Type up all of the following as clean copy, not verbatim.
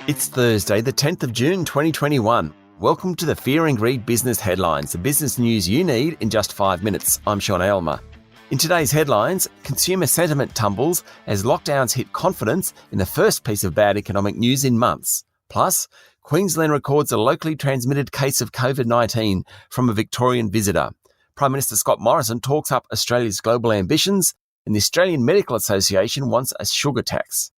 It's Thursday, the 10th of June 2021. Welcome to the Fear and Greed Business Headlines, the business news you need in just 5 minutes. I'm Sean Aylmer. In today's headlines, consumer sentiment tumbles as lockdowns hit confidence in the first piece of bad economic news in months. Plus, Queensland records a locally transmitted case of COVID-19 from a Victorian visitor. Prime Minister Scott Morrison talks up Australia's global ambitions, and the Australian Medical Association wants a sugar tax.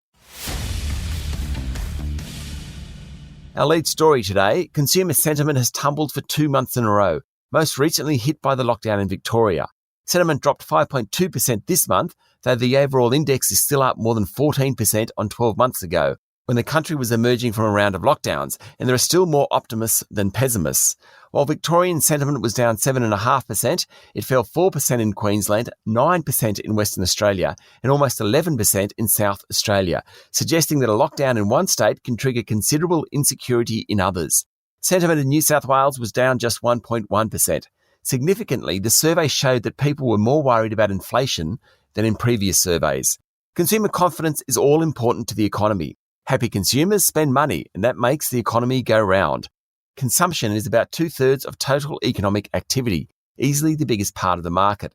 Our lead story today, consumer sentiment has tumbled for 2 months in a row, most recently hit by the lockdown in Victoria. Sentiment dropped 5.2% this month, though the overall index is still up more than 14% on 12 months ago, when the country was emerging from a round of lockdowns, and there are still more optimists than pessimists. While Victorian sentiment was down 7.5%, it fell 4% in Queensland, 9% in Western Australia, and almost 11% in South Australia, suggesting that a lockdown in one state can trigger considerable insecurity in others. Sentiment in New South Wales was down just 1.1%. Significantly, the survey showed that people were more worried about inflation than in previous surveys. Consumer confidence is all important to the economy. Happy consumers spend money, and that makes the economy go round. Consumption is about 2/3 of total economic activity, easily the biggest part of the market.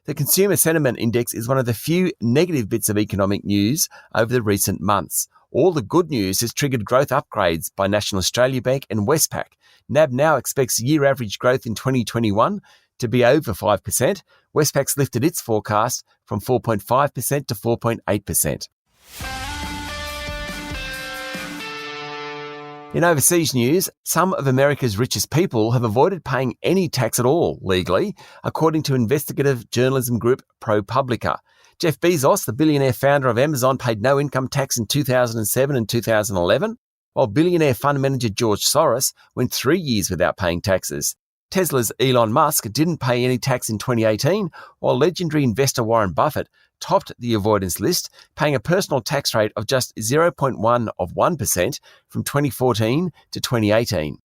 The Consumer Sentiment Index is one of the few negative bits of economic news over the recent months. All the good news has triggered growth upgrades by National Australia Bank and Westpac. NAB now expects year average growth in 2021 to be over 5%. Westpac's lifted its forecast from 4.5% to 4.8%. In overseas news, some of America's richest people have avoided paying any tax at all legally, according to investigative journalism group ProPublica. Jeff Bezos, the billionaire founder of Amazon, paid no income tax in 2007 and 2011, while billionaire fund manager George Soros went 3 years without paying taxes. Tesla's Elon Musk didn't pay any tax in 2018, while legendary investor Warren Buffett topped the avoidance list, paying a personal tax rate of just 0.1% from 2014 to 2018.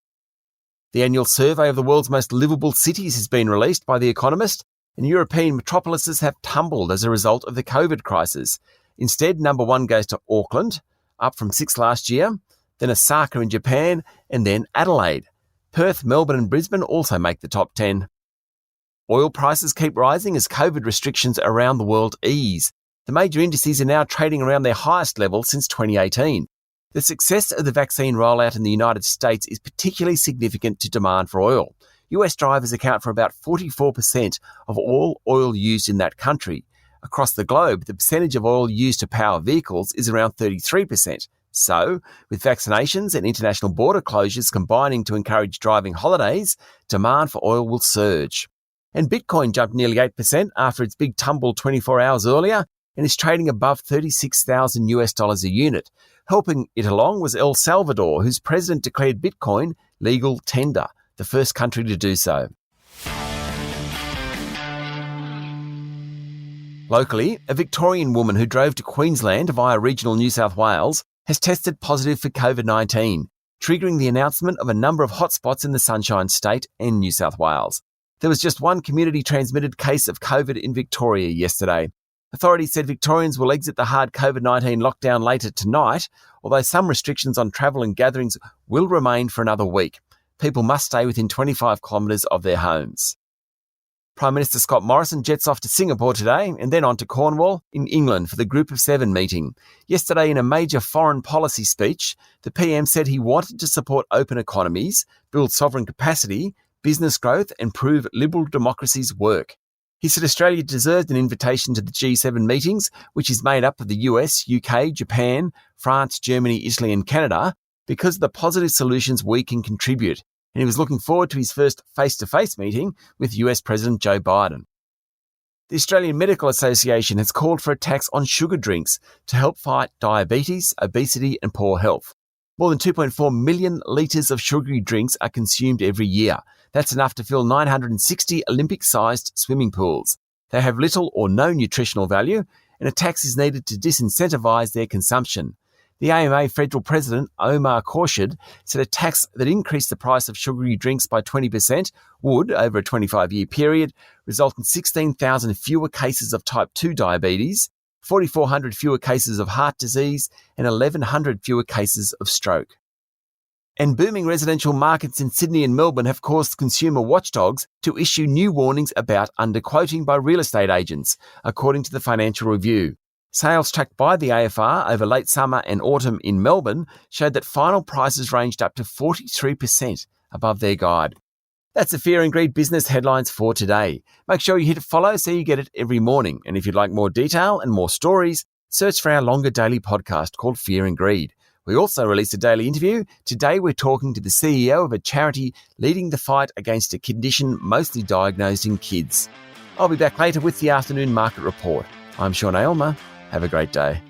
The annual survey of the world's most livable cities has been released by The Economist, and European metropolises have tumbled as a result of the COVID crisis. Instead, number 1 goes to Auckland, up from 6 last year, then Osaka in Japan, and then Adelaide. Perth, Melbourne and Brisbane also make the top 10. Oil prices keep rising as COVID restrictions around the world ease. The major indices are now trading around their highest level since 2018. The success of the vaccine rollout in the United States is particularly significant to demand for oil. US drivers account for about 44% of all oil used in that country. Across the globe, the percentage of oil used to power vehicles is around 33%. So, with vaccinations and international border closures combining to encourage driving holidays, demand for oil will surge. And Bitcoin jumped nearly 8% after its big tumble 24 hours earlier and is trading above $36,000 a unit. Helping it along was El Salvador, whose president declared Bitcoin legal tender, the first country to do so. Locally, a Victorian woman who drove to Queensland via regional New South Wales has tested positive for COVID-19, triggering the announcement of a number of hotspots in the Sunshine State and New South Wales. There was just one community-transmitted case of COVID in Victoria yesterday. Authorities said Victorians will exit the hard COVID-19 lockdown later tonight, although some restrictions on travel and gatherings will remain for another week. People must stay within 25 kilometres of their homes. Prime Minister Scott Morrison jets off to Singapore today and then on to Cornwall in England for the Group of Seven meeting. Yesterday, in a major foreign policy speech, the PM said he wanted to support open economies, build sovereign capacity, business growth and prove liberal democracies work. He said Australia deserved an invitation to the G7 meetings, which is made up of the US, UK, Japan, France, Germany, Italy and Canada, because of the positive solutions we can contribute. And he was looking forward to his first face-to-face meeting with US President Joe Biden. The Australian Medical Association has called for a tax on sugar drinks to help fight diabetes, obesity and poor health. More than 2.4 million litres of sugary drinks are consumed every year. That's enough to fill 960 Olympic-sized swimming pools. They have little or no nutritional value, and a tax is needed to disincentivise their consumption. The AMA federal president, Omar Khorshid, said a tax that increased the price of sugary drinks by 20% would, over a 25-year period, result in 16,000 fewer cases of type 2 diabetes, 4,400 fewer cases of heart disease, and 1,100 fewer cases of stroke. And booming residential markets in Sydney and Melbourne have caused consumer watchdogs to issue new warnings about underquoting by real estate agents, according to the Financial Review. Sales tracked by the AFR over late summer and autumn in Melbourne showed that final prices ranged up to 43% above their guide. That's the Fear and Greed business headlines for today. Make sure you hit follow so you get it every morning. And if you'd like more detail and more stories, search for our longer daily podcast called Fear and Greed. We also release a daily interview. Today we're talking to the CEO of a charity leading the fight against a condition mostly diagnosed in kids. I'll be back later with the afternoon market report. I'm Sean Aylmer. Have a great day.